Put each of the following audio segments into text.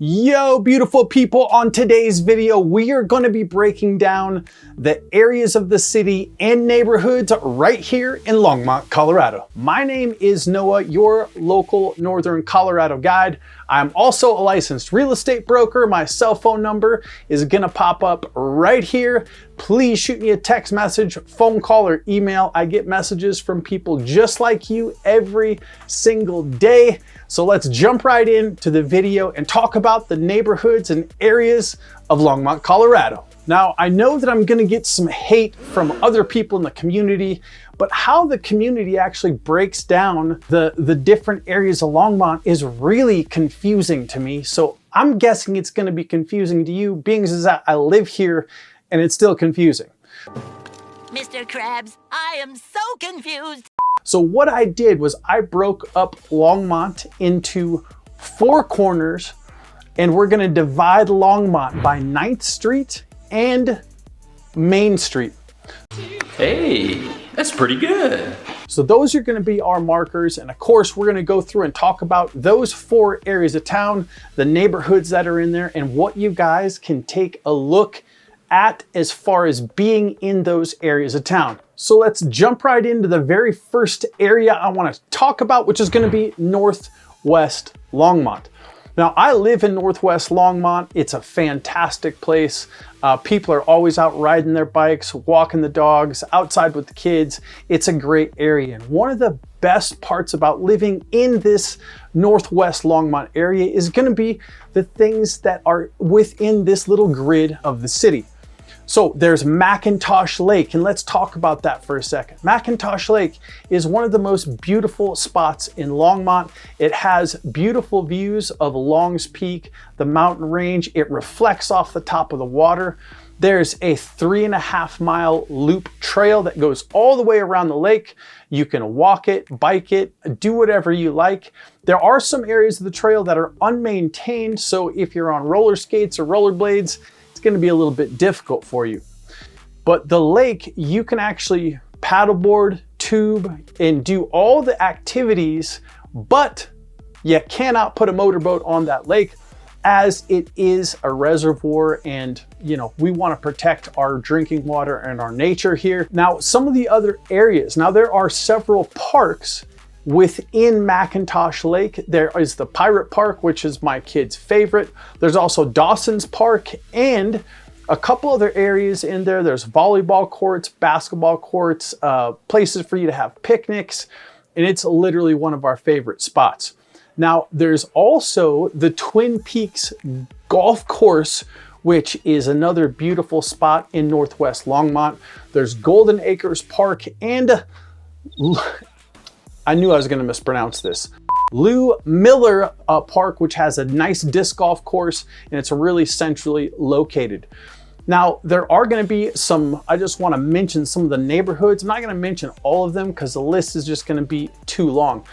Yo, beautiful people, on today's video, we are going to be breaking down the areas of the city and neighborhoods right here in Longmont, Colorado. My name is Noah, your local Northern Colorado guide. I'm also a licensed real estate broker. My cell phone number is going to pop up right here. Please shoot me a text message, phone call, or email. I get messages from people just like you every single day. So let's jump right into the video and talk about the neighborhoods and areas of Longmont, Colorado. Now, I know that I'm gonna get some hate from other people in the community, but how the community actually breaks down the different areas of Longmont is really confusing to me. So I'm guessing it's gonna be confusing to you, being as I live here and it's still confusing. Mr. Krabs, I am so confused. So what I did was I broke up Longmont into 4 corners, and we're gonna divide Longmont by 9th Street and Main Street. Hey, that's pretty good. So those are gonna be our markers, and of course we're gonna go through and talk about those 4 areas of town, the neighborhoods that are in there, and what you guys can take a look at as far as being in those areas of town. So let's jump right into the very first area I want to talk about, which is going to be Northwest Longmont. Now, I live in Northwest Longmont. It's a fantastic place. People are always out riding their bikes, walking the dogs, outside with the kids. It's a great area. And one of the best parts about living in this Northwest Longmont area is going to be the things that are within this little grid of the city. So there's McIntosh Lake, and let's talk about that for a second. McIntosh Lake is one of the most beautiful spots in Longmont. It has beautiful views of Long's Peak, the mountain range. It reflects off the top of the water. There's a 3.5 mile loop trail that goes all the way around the lake. You can walk it, bike it, do whatever you like. There are some areas of the trail that are unmaintained, so if you're on roller skates or rollerblades, it's going to be a little bit difficult for you. But the lake, you can actually paddleboard, tube, and do all the activities, but you cannot put a motorboat on that lake as it is a reservoir, and we want to protect our drinking water and our nature here. Now, some of the other areas, now there are several parks within McIntosh Lake. There is the Pirate Park, which is my kid's favorite. There's also Dawson's Park and a couple other areas in there. There's volleyball courts, basketball courts, places for you to have picnics, and it's literally one of our favorite spots. Now, there's also the Twin Peaks Golf Course, which is another beautiful spot in Northwest Longmont. There's Golden Acres Park and I knew I was going to mispronounce this. Lou Miller Park, which has a nice disc golf course, and it's really centrally located. Now, there are going to be some, I just want to mention some of the neighborhoods. I'm not going to mention all of them because the list is just going to be too long.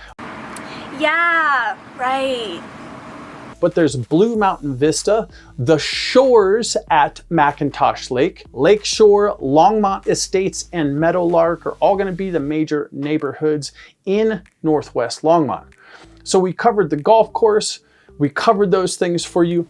Yeah, right. But there's Blue Mountain Vista, the Shores at McIntosh Lake, Lakeshore, Longmont Estates, and Meadowlark are all going to be the major neighborhoods in Northwest Longmont. So we covered the golf course, we covered those things for you,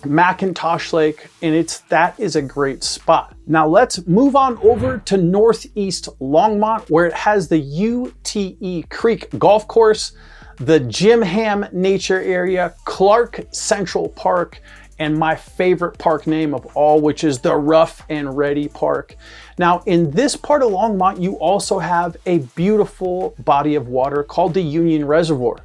McIntosh Lake, and that is a great spot. Now let's move on over to Northeast Longmont, where it has the UTE Creek Golf Course, the Jim Ham Nature Area, Clark Central Park, and my favorite park name of all, which is the Rough and Ready Park. Now, in this part of Longmont, you also have a beautiful body of water called the Union Reservoir.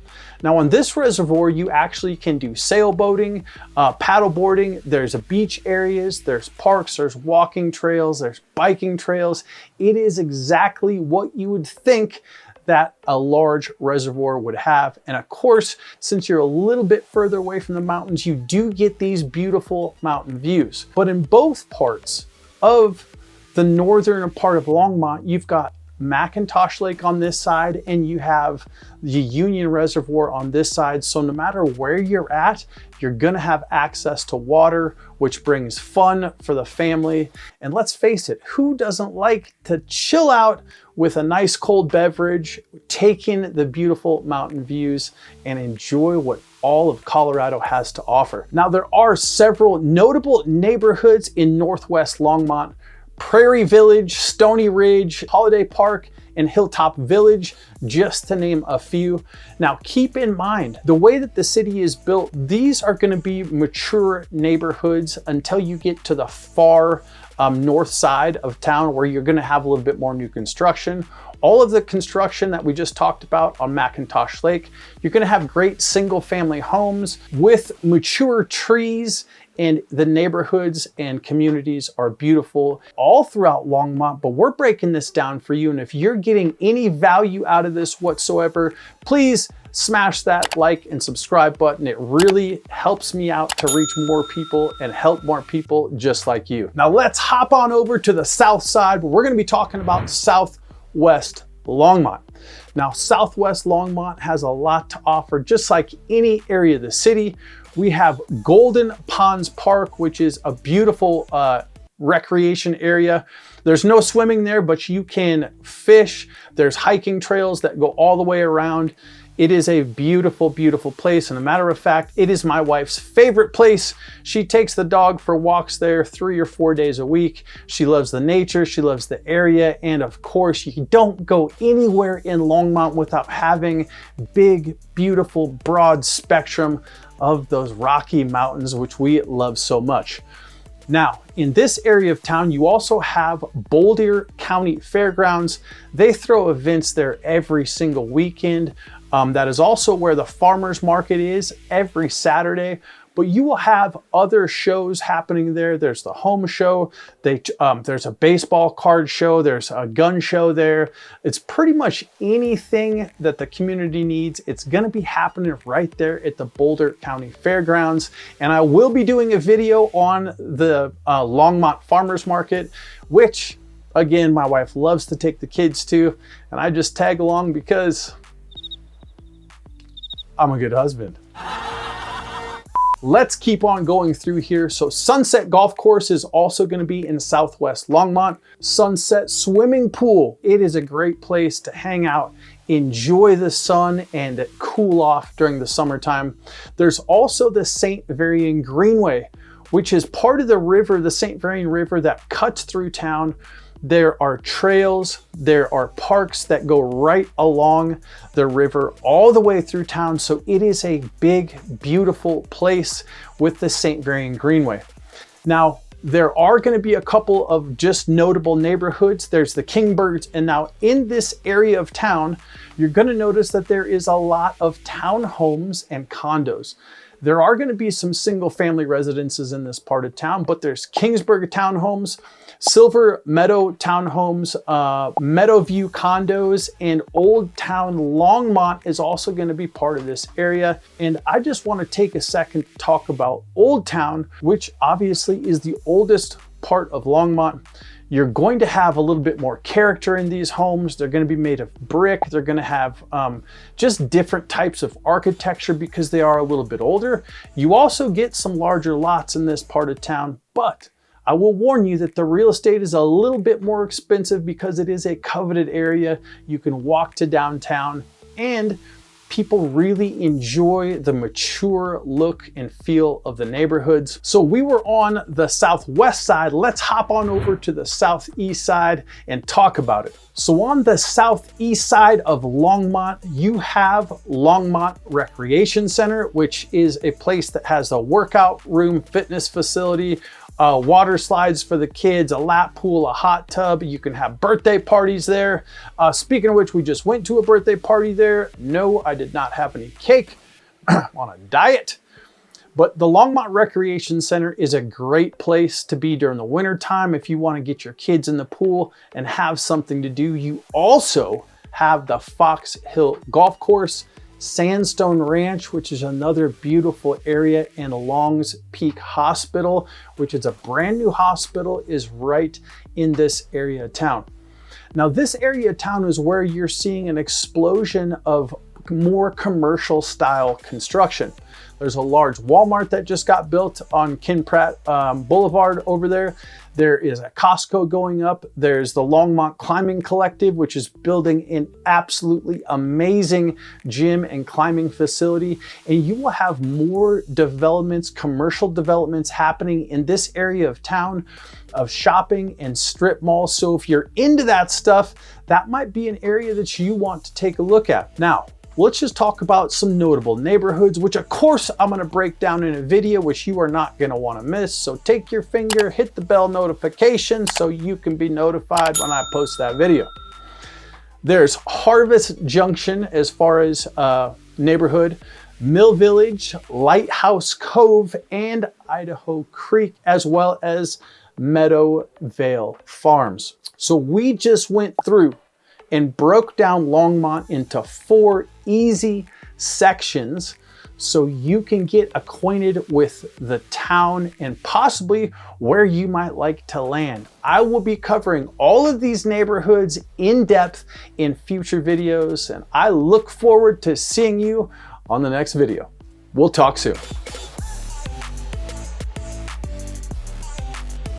Now, on this reservoir, you actually can do sailboating, paddleboarding. There's beach areas, there's parks, there's walking trails, there's biking trails. It is exactly what you would think that a large reservoir would have. And of course, since you're a little bit further away from the mountains, you do get these beautiful mountain views. But in both parts of the northern part of Longmont, you've got McIntosh Lake on this side and you have the Union Reservoir on this side. So no matter where you're at, you're gonna have access to water, which brings fun for the family. And let's face it, who doesn't like to chill out with a nice cold beverage, taking the beautiful mountain views and enjoy what all of Colorado has to offer. Now, there are several notable neighborhoods in Northwest Longmont: Prairie Village, Stony Ridge, Holiday Park, and Hilltop Village, just to name a few. Now, keep in mind, the way that the city is built, these are going to be mature neighborhoods until you get to the far north side of town, where you're going to have a little bit more new construction. All of the construction that we just talked about on McIntosh Lake, you're going to have great single family homes with mature trees, and the neighborhoods and communities are beautiful all throughout Longmont, but we're breaking this down for you. And if you're getting any value out of this whatsoever, please smash that like and subscribe button. It really helps me out to reach more people and help more people just like you. Now let's hop on over to the south side. We're going to be talking about Southwest Longmont. Now, Southwest Longmont has a lot to offer, just like any area of the city. We have Golden Ponds Park, which is a beautiful recreation area. There's no swimming there, but you can fish. There's hiking trails that go all the way around. It is a beautiful, beautiful place. And a matter of fact, it is my wife's favorite place. She takes the dog for walks there 3 or 4 days a week. She loves the nature, she loves the area. And of course, you don't go anywhere in Longmont without having big, beautiful, broad spectrum of those Rocky Mountains, which we love so much. Now, in this area of town, you also have Boulder County Fairgrounds. They throw events there every single weekend. That is also where the farmers market is every Saturday. But you will have other shows happening there. There's the home show. There's a baseball card show. There's a gun show there. It's pretty much anything that the community needs. It's going to be happening right there at the Boulder County Fairgrounds. And I will be doing a video on the Longmont Farmers Market, which, again, my wife loves to take the kids to. And I just tag along because I'm a good husband. Let's keep on going through here. So Sunset Golf Course is also going to be in Southwest Longmont. Sunset Swimming Pool. It is a great place to hang out, enjoy the sun, and cool off during the summertime. There's also the St. Verian Greenway, which is part of the river, the St. Verian River, that cuts through town. There are trails, there are parks that go right along the river all the way through town. So it is a big, beautiful place with the St. Verian Greenway. Now, there are going to be a couple of just notable neighborhoods. There's the Kingbirds. And now in this area of town, you're going to notice that there is a lot of townhomes and condos. There are going to be some single family residences in this part of town, but there's Kingsburg townhomes, Silver Meadow townhomes, Meadowview condos, and Old Town Longmont is also going to be part of this area. And I just want to take a second to talk about Old Town, which obviously is the oldest part of Longmont. You're going to have a little bit more character in these homes. They're going to be made of brick. They're going to have just different types of architecture because they are a little bit older. You also get some larger lots in this part of town, but I will warn you that the real estate is a little bit more expensive because it is a coveted area. You can walk to downtown, and people really enjoy the mature look and feel of the neighborhoods. So we were on the southwest side. Let's hop on over to the southeast side and talk about it. So on the southeast side of Longmont, you have Longmont Recreation Center, which is a place that has a workout room, fitness facility, water slides for the kids, a lap pool, a hot tub. You can have birthday parties there. Speaking of which, we just went to a birthday party there. No, I did not have any cake. On a diet. But the Longmont Recreation Center is a great place to be during the winter time if you want to get your kids in the pool and have something to do. You also have the Fox Hill Golf Course, Sandstone Ranch, which is another beautiful area, and Longs Peak Hospital, which is a brand new hospital, is right in this area of town. Now, this area of town is where you're seeing an explosion of more commercial style construction. There's a large Walmart that just got built on Ken Pratt Boulevard over there. There is a Costco going up. There's the Longmont Climbing Collective, which is building an absolutely amazing gym and climbing facility. And you will have more developments, commercial developments happening in this area of town, of shopping and strip malls. So if you're into that stuff, that might be an area that you want to take a look at. Now, let's just talk about some notable neighborhoods, which of course I'm gonna break down in a video, which you are not gonna wanna miss. So take your finger, hit the bell notification so you can be notified when I post that video. There's Harvest Junction as far as neighborhood, Mill Village, Lighthouse Cove, and Idaho Creek, as well as Meadow Vale Farms. So we just went through and broke down Longmont into 4 easy sections so you can get acquainted with the town and possibly where you might like to land. I will be covering all of these neighborhoods in depth in future videos, and I look forward to seeing you on the next video. We'll talk soon.